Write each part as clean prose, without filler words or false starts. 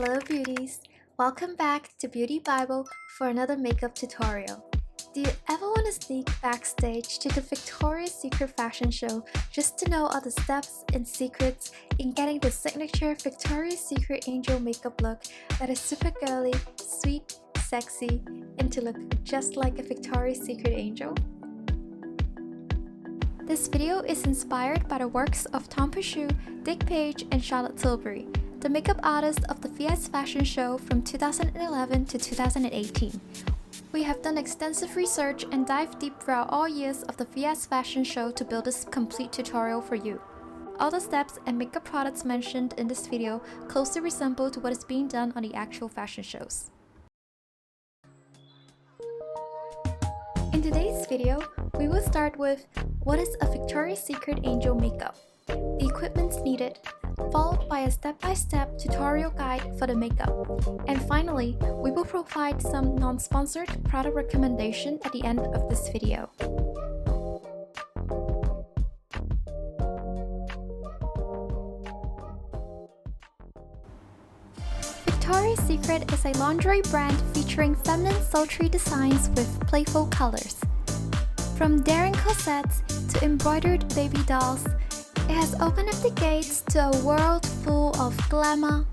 Hello beauties! Welcome back to Beauty Bible for another makeup tutorial. Do you ever want to sneak backstage to the Victoria's Secret fashion show just to know all the steps and secrets in getting the signature Victoria's Secret angel makeup look that is super girly, sweet, sexy, and to look just like a Victoria's Secret angel? This video is inspired by the works of Tom Purcell, Dick Page, and Charlotte Tilbury, the makeup artists of the VS Fashion Show from 2011 to 2018. We have done extensive research and dived deep throughout all years of the VS Fashion Show to build this complete tutorial for you. All the steps and makeup products mentioned in this video closely resemble to what is being done on the actual fashion shows. In today's video, we will start with what is a Victoria's Secret angel makeup, the equipment needed, followed by a step-by-step tutorial guide for the makeup, and finally, we will provide some non-sponsored product recommendation at the end of this video. Victoria's Secret is a lingerie brand featuring feminine sultry designs with playful colors. From daring corsets to embroidered baby dolls, it has opened up the gates to a world full of glamour,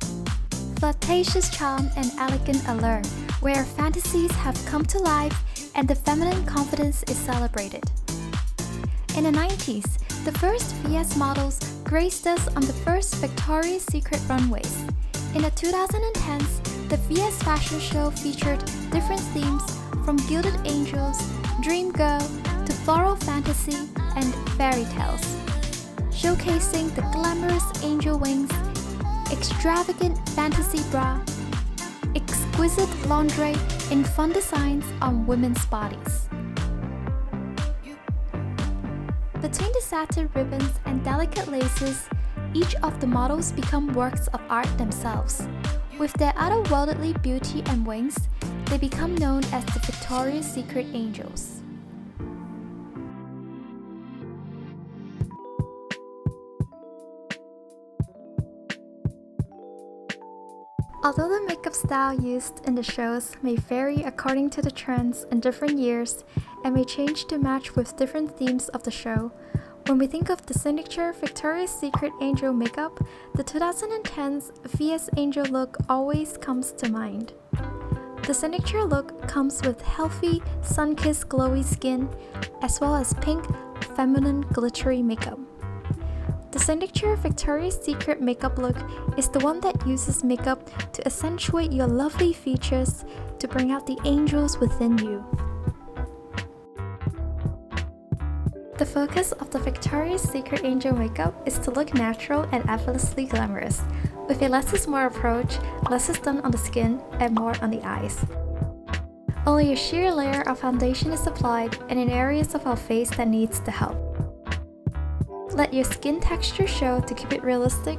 flirtatious charm, and elegant allure, where fantasies have come to life and the feminine confidence is celebrated. In the 90s, the first VS models graced us on the first Victoria's Secret runways. In the 2010s, the VS Fashion Show featured different themes from gilded angels, dream girl, to floral fantasy and fairy tales, showcasing the glamorous angel wings, extravagant fantasy bra, exquisite lingerie, and fun designs on women's bodies. Between the satin ribbons and delicate laces, each of the models become works of art themselves. With their otherworldly beauty and wings, they become known as the Victoria's Secret Angels. Although the makeup style used in the shows may vary according to the trends in different years and may change to match with different themes of the show, when we think of the signature Victoria's Secret angel makeup, the 2010's VS Angel look always comes to mind. The signature look comes with healthy, sun-kissed glowy skin, as well as pink, feminine glittery makeup. The signature Victoria's Secret makeup look is the one that uses makeup to accentuate your lovely features to bring out the angels within you. The focus of the Victoria's Secret angel makeup is to look natural and effortlessly glamorous, with a less is more approach, less is done on the skin and more on the eyes. Only a sheer layer of foundation is applied and in areas of our face that needs the help. Let your skin texture show to keep it realistic,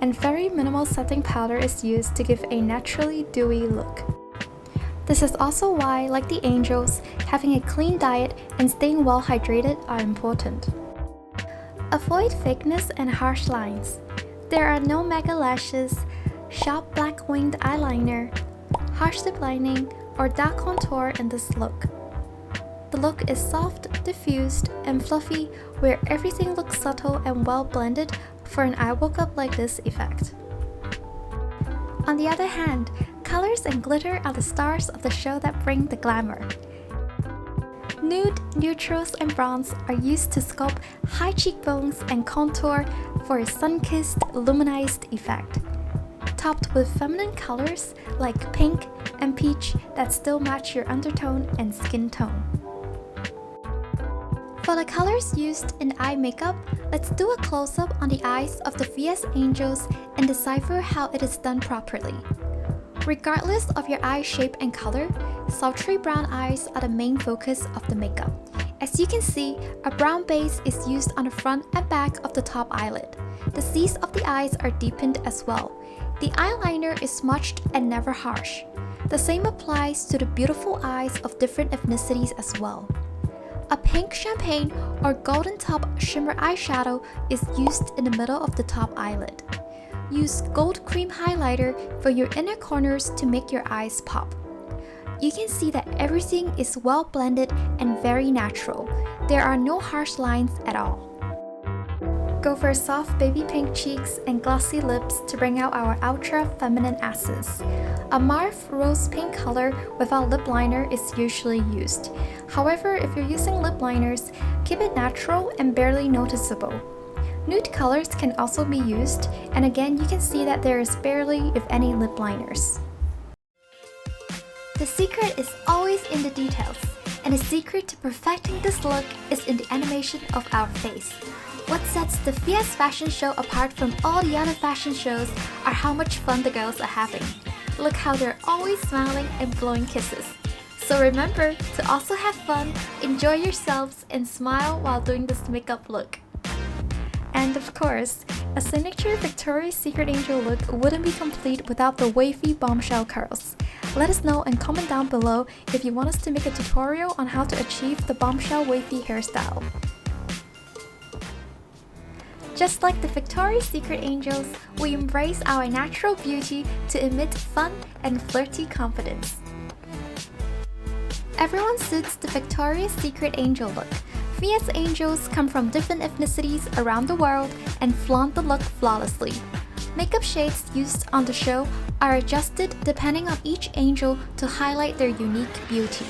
and very minimal setting powder is used to give a naturally dewy look. This is also why, like the angels, having a clean diet and staying well hydrated are important. Avoid fakeness and harsh lines. There are no mega lashes, sharp black winged eyeliner, harsh lip lining, or dark contour in this look. The look is soft, diffused, and fluffy, where everything looks subtle and well blended for an I woke up like this effect. On the other hand, colors and glitter are the stars of the show that bring the glamour. Nude, neutrals, and bronze are used to sculpt high cheekbones and contour for a sun-kissed, luminized effect, topped with feminine colors like pink and peach that still match your undertone and skin tone. For the colors used in eye makeup, let's do a close-up on the eyes of the VS Angels and decipher how it is done properly. Regardless of your eye shape and color, sultry brown eyes are the main focus of the makeup. As you can see, a brown base is used on the front and back of the top eyelid. The C's of the eyes are deepened as well. The eyeliner is smudged and never harsh. The same applies to the beautiful eyes of different ethnicities as well. A pink champagne or golden top shimmer eyeshadow is used in the middle of the top eyelid. Use gold cream highlighter for your inner corners to make your eyes pop. You can see that everything is well blended and very natural. There are no harsh lines at all. Go for soft baby pink cheeks and glossy lips to bring out our ultra feminine essence. A mauve rose pink color without lip liner is usually used. However, if you're using lip liners, keep it natural and barely noticeable. Nude colors can also be used, and again you can see that there is barely, if any, lip liners. The secret is always in the details, and the secret to perfecting this look is in the animation of our face. What sets the Fierce fashion show apart from all the other fashion shows are how much fun the girls are having. Look how they're always smiling and blowing kisses. So remember to also have fun, enjoy yourselves, and smile while doing this makeup look. And of course, a signature Victoria's Secret Angel look wouldn't be complete without the wavy bombshell curls. Let us know and comment down below if you want us to make a tutorial on how to achieve the bombshell wavy hairstyle. Just like the Victoria's Secret Angels, we embrace our natural beauty to emit fun and flirty confidence. Everyone suits the Victoria's Secret Angel look. Fierce angels come from different ethnicities around the world and flaunt the look flawlessly. Makeup shades used on the show are adjusted depending on each angel to highlight their unique beauty.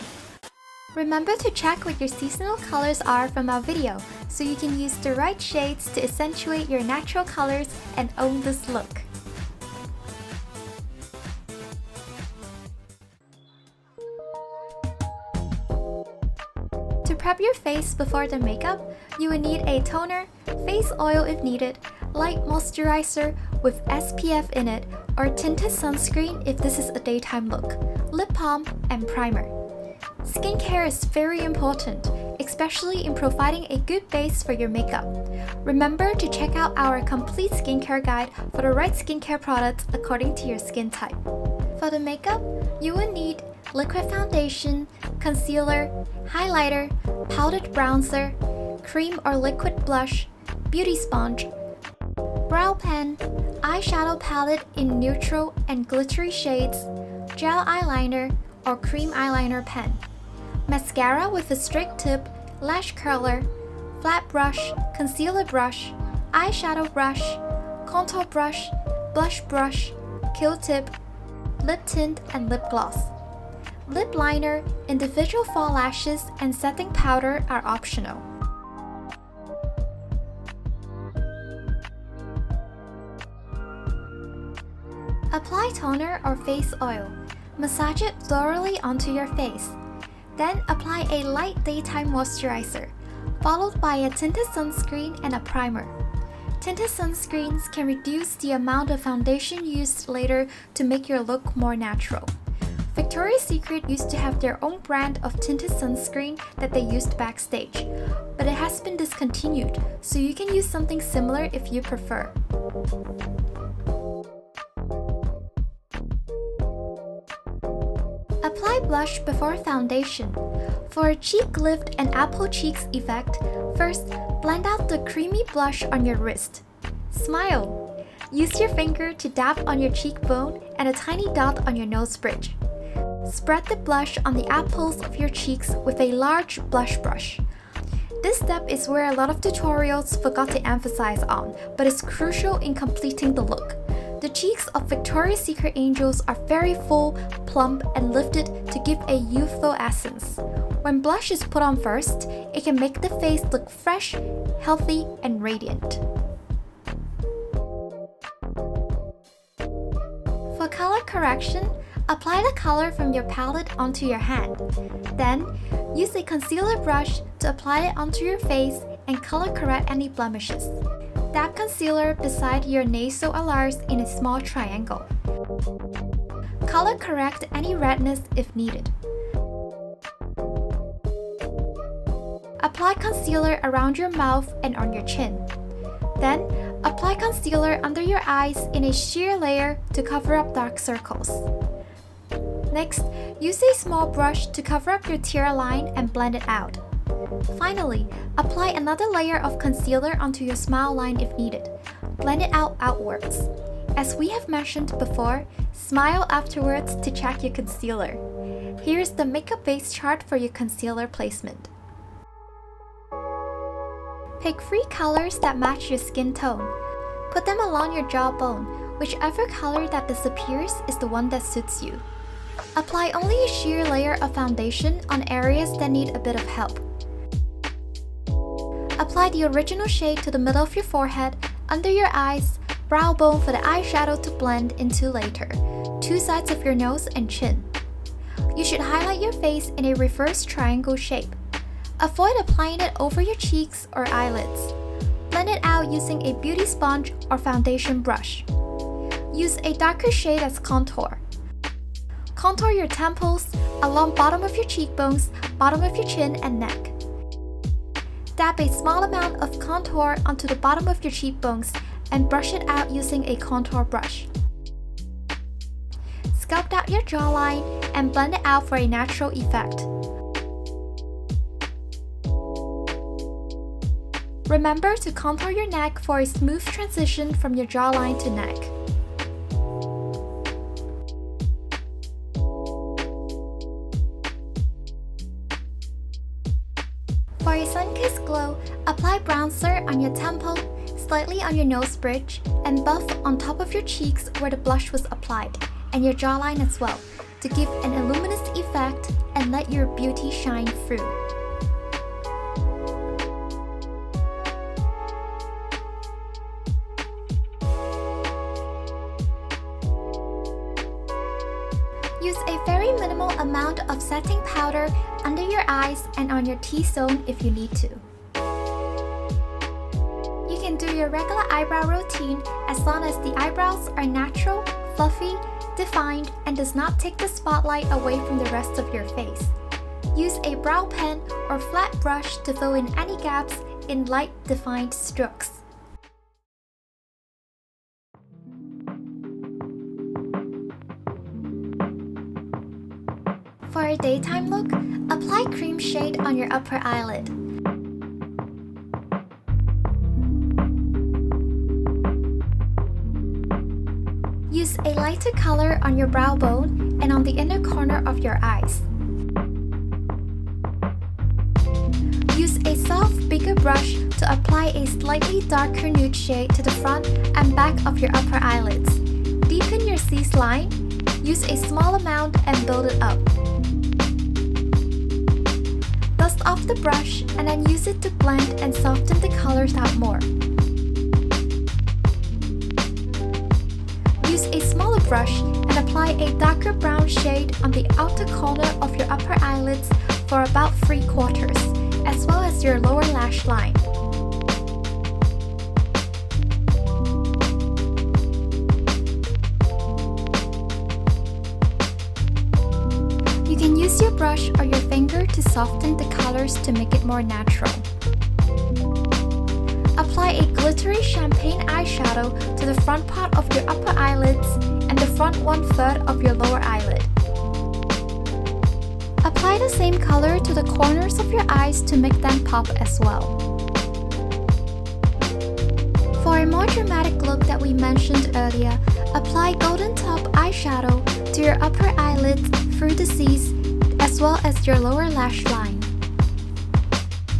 Remember to check what your seasonal colors are from our video, so you can use the right shades to accentuate your natural colors and own this look. To prep your face before the makeup, you will need a toner, face oil if needed, light moisturizer with SPF in it, or tinted sunscreen if this is a daytime look, lip balm, and primer. Skincare is very important, especially in providing a good base for your makeup. Remember to check out our complete skincare guide for the right skincare products according to your skin type. For the makeup, you will need liquid foundation, concealer, highlighter, powdered bronzer, cream or liquid blush, beauty sponge, brow pen, eyeshadow palette in neutral and glittery shades, gel eyeliner or cream eyeliner pen, mascara with a straight tip, lash curler, flat brush, concealer brush, eyeshadow brush, contour brush, blush brush, Q-tip, lip tint and lip gloss. Lip liner, individual fall lashes, and setting powder are optional. Apply toner or face oil. Massage it thoroughly onto your face. Then apply a light daytime moisturizer, followed by a tinted sunscreen and a primer. Tinted sunscreens can reduce the amount of foundation used later to make your look more natural. Victoria's Secret used to have their own brand of tinted sunscreen that they used backstage, but it has been discontinued, so you can use something similar if you prefer. Apply blush before foundation. For a cheek lift and apple cheeks effect, first blend out the creamy blush on your wrist. Smile! Use your finger to dab on your cheekbone and a tiny dot on your nose bridge. Spread the blush on the apples of your cheeks with a large blush brush. This step is where a lot of tutorials forgot to emphasize on, but is crucial in completing the look. The cheeks of Victoria's Secret Angels are very full, plump, and lifted to give a youthful essence. When blush is put on first, it can make the face look fresh, healthy, and radiant. For color correction, apply the color from your palette onto your hand. Then, use a concealer brush to apply it onto your face and color correct any blemishes. Dab concealer beside your nasal alars in a small triangle. Color correct any redness if needed. Apply concealer around your mouth and on your chin. Then, apply concealer under your eyes in a sheer layer to cover up dark circles. Next, use a small brush to cover up your tear line and blend it out. Finally, apply another layer of concealer onto your smile line if needed. Blend it out outwards. As we have mentioned before, smile afterwards to check your concealer. Here's the makeup base chart for your concealer placement. Pick 3 colors that match your skin tone. Put them along your jawbone. Whichever color that disappears is the one that suits you. Apply only a sheer layer of foundation on areas that need a bit of help. Apply the original shade to the middle of your forehead, under your eyes, brow bone for the eyeshadow to blend into later, 2 sides of your nose and chin. You should highlight your face in a reverse triangle shape. Avoid applying it over your cheeks or eyelids. Blend it out using a beauty sponge or foundation brush. Use a darker shade as contour. Contour your temples, along bottom of your cheekbones, bottom of your chin and neck. Dab a small amount of contour onto the bottom of your cheekbones and brush it out using a contour brush. Sculpt out your jawline and blend it out for a natural effect. Remember to contour your neck for a smooth transition from your jawline to neck. For a sun-kissed glow, apply bronzer on your temple, slightly on your nose bridge, and buff on top of your cheeks where the blush was applied, and your jawline as well, to give an luminous effect and let your beauty shine through. Use a very minimal amount of setting powder under your eyes and on your T-zone if you need to. You can do your regular eyebrow routine as long as the eyebrows are natural, fluffy, defined, and does not take the spotlight away from the rest of your face. Use a brow pen or flat brush to fill in any gaps in light, defined strokes. For a daytime look, apply cream shade on your upper eyelid. Use a lighter color on your brow bone and on the inner corner of your eyes. Use a soft, bigger brush to apply a slightly darker nude shade to the front and back of your upper eyelids. Deepen your C-line. Use a small amount and build it up. Dust off the brush and then use it to blend and soften the colors out more. Use a smaller brush and apply a darker brown shade on the outer corner of your upper eyelids for about 3/4, as well as your lower lash line. You can use your brush or your finger to soften the colors to make it more natural. Apply a glittery champagne eyeshadow to the front part of your upper eyelids and the front 1/3 of your lower eyelid. Apply the same color to the corners of your eyes to make them pop as well. For a more dramatic look that we mentioned earlier, apply golden top eyeshadow to your upper eyelids through the C's as well as your lower lash line.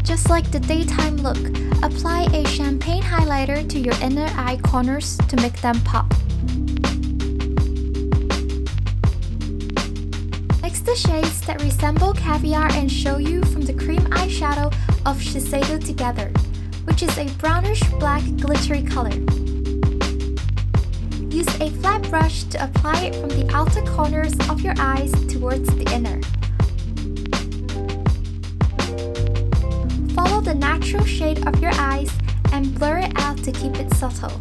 Just like the daytime look, apply a champagne highlighter to your inner eye corners to make them pop. Mix the shades that resemble caviar and shoyu from the cream eyeshadow of Shiseido together, which is a brownish black glittery color. Use a flat brush to apply it from the outer corners of your eyes towards the inner. Follow the natural shade of your eyes and blur it out to keep it subtle.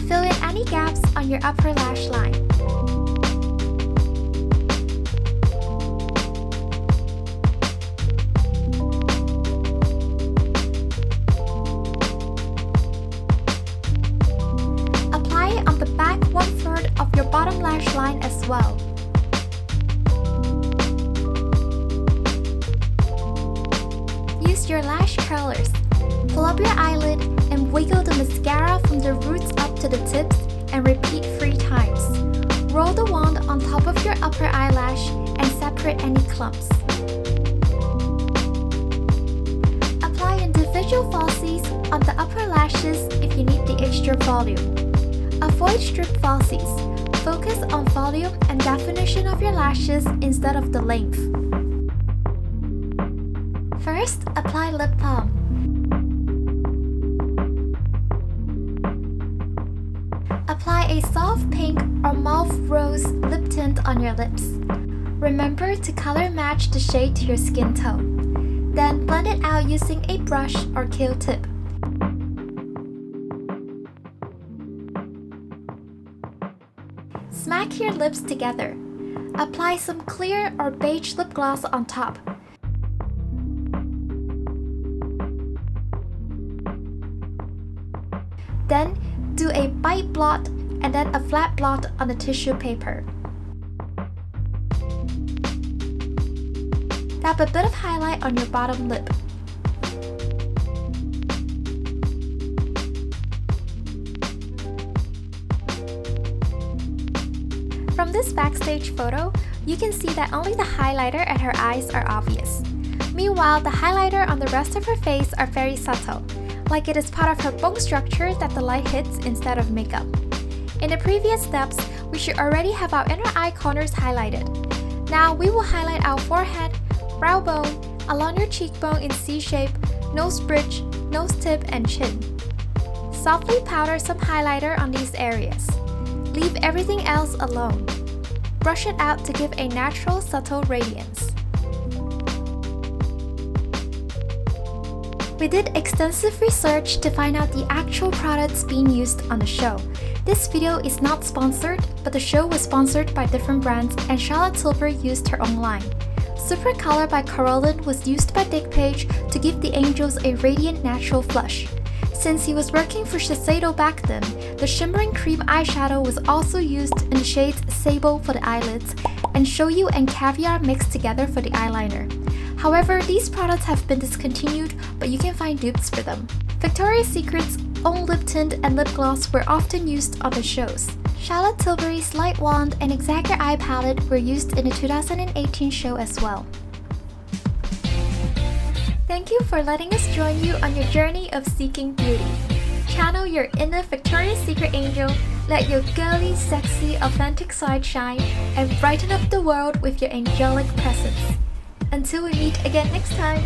Fill in any gaps on your upper lash line. Apply it on the back 1/3 of your bottom lash line as well. Use your lash curlers. Pull up your eyelid and Wiggle the mascara from the roots up to the tips and repeat 3 times. Roll the wand on top of your upper eyelash and separate any clumps. Apply individual falsies on the upper lashes if you need the extra volume. Avoid strip falsies. Focus on volume and definition of your lashes instead of the length. First, apply lip balm. Apply a soft pink or mauve rose lip tint on your lips. Remember to color match the shade to your skin tone. Then blend it out using a brush or Q-tip. Smack your lips together. Apply some clear or beige lip gloss on top. Then, do a bite blot and then a flat blot on the tissue paper. Dab a bit of highlight on your bottom lip. From this backstage photo, you can see that only the highlighter at her eyes are obvious. Meanwhile, the highlighter on the rest of her face are very subtle, like it is part of her bone structure that the light hits instead of makeup. In the previous steps, we should already have our inner eye corners highlighted. Now we will highlight our forehead, brow bone, along your cheekbone in C shape, nose bridge, nose tip, and chin. Softly powder some highlighter on these areas. Leave everything else alone. Brush it out to give a natural, subtle radiance. We did extensive research to find out the actual products being used on the show. This video is not sponsored, but the show was sponsored by different brands and Charlotte Tilbury used her own line. Super Color by Caroline was used by Dick Page to give the angels a radiant natural flush. Since he was working for Shiseido back then, the shimmering cream eyeshadow was also used in the shades Sable for the eyelids and Shoyu and Caviar mixed together for the eyeliner. However, these products have been discontinued, but you can find dupes for them. Victoria's Secret's own lip tint and lip gloss were often used on the shows. Charlotte Tilbury's Light Wand and Exact Your Eye palette were used in the 2018 show as well. Thank you for letting us join you on your journey of seeking beauty. Channel your inner Victoria's Secret angel, let your girly, sexy, authentic side shine, and brighten up the world with your angelic presence. Until we meet again next time!